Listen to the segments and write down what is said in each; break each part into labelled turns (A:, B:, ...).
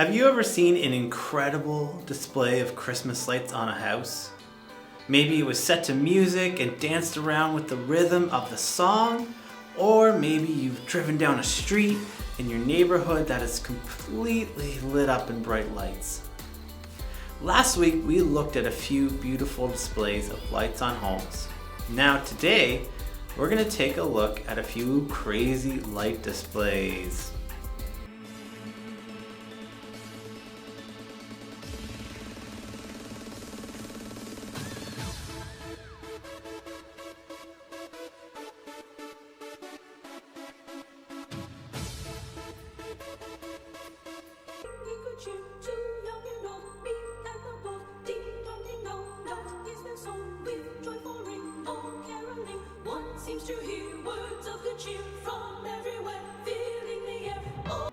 A: Have you ever seen an incredible display of Christmas lights on a house? Maybe it was set to music and danced around with the rhythm of the song, or maybe you've driven down a street in your neighborhood that is completely lit up in bright lights. Last week we looked at a few beautiful displays of lights on homes. Now today we're going to take a look at a few crazy light displays.
B: Seems to hear words of good cheer from everywhere, filling the air. Oh.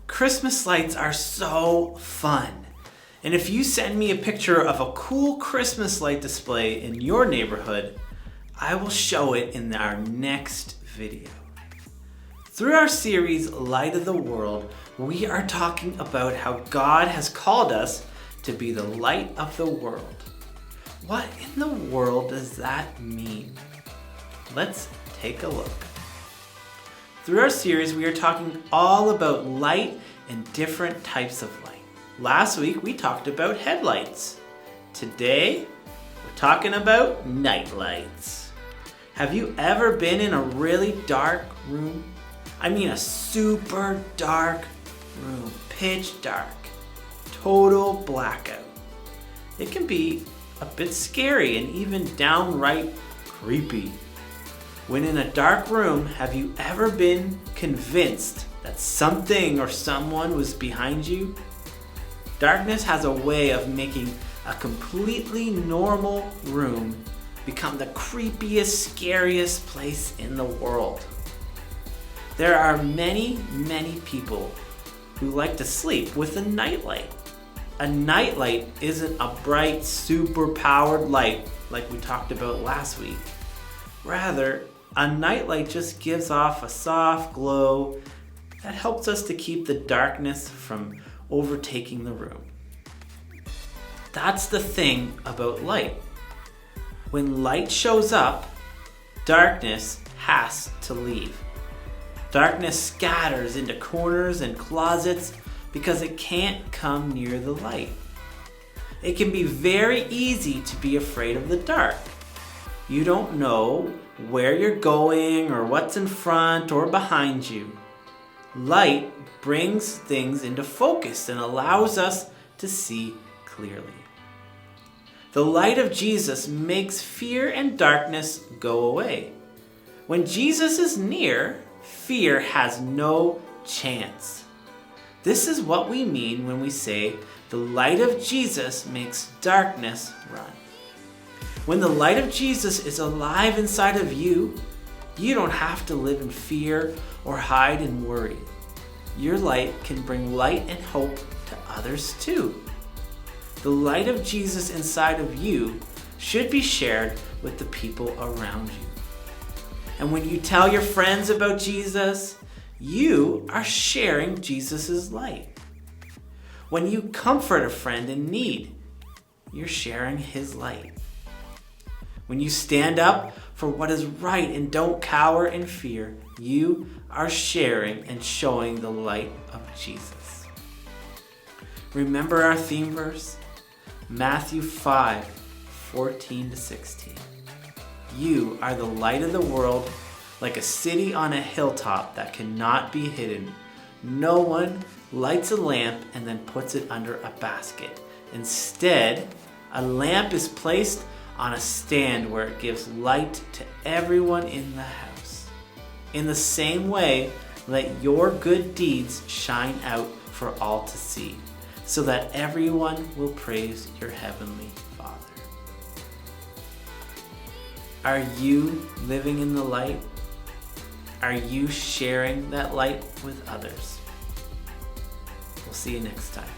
A: Christmas lights are so fun. And if you send me a picture of a cool Christmas light display in your neighborhood, I will show it in our next video. Through our series, Light of the World, we are talking about how God has called us to be the light of the world. What in the world does that mean? Let's take a look. Through our series, we are talking all about light and different types of light. Last week, we talked about headlights. Today, we're talking about night lights. Have you ever been in a really dark room? I mean a super dark room, pitch dark, total blackout. It can be a bit scary and even downright creepy. When in a dark room, have you ever been convinced that something or someone was behind you? Darkness has a way of making a completely normal room become the creepiest, scariest place in the world. There are many people who like to sleep with a nightlight. A nightlight isn't a bright, super powered light like we talked about last week. Rather, a nightlight just gives off a soft glow that helps us to keep the darkness from overtaking the room. That's the thing about light. When light shows up, darkness has to leave. Darkness scatters into corners and closets because it can't come near the light. It can be very easy to be afraid of the dark. You don't know where you're going or what's in front or behind you. Light brings things into focus and allows us to see clearly. The light of Jesus makes fear and darkness go away. When Jesus is near, fear has no chance. This is what we mean when we say the light of Jesus makes darkness run. When the light of Jesus is alive inside of you, you don't have to live in fear or hide and worry. Your light can bring light and hope to others too. The light of Jesus inside of you should be shared with the people around you. And when you tell your friends about Jesus, you are sharing Jesus' light. When you comfort a friend in need, you're sharing his light. When you stand up for what is right and don't cower in fear, you are sharing and showing the light of Jesus. Remember our theme verse? Matthew 5:14-16. You are the light of the world, like a city on a hilltop that cannot be hidden. No one lights a lamp and then puts it under a basket. Instead, a lamp is placed on a stand where it gives light to everyone in the house. In the same way, let your good deeds shine out for all to see, so that everyone will praise your heavenly Father. Are you living in the light? Are you sharing that light with others? We'll see you next time.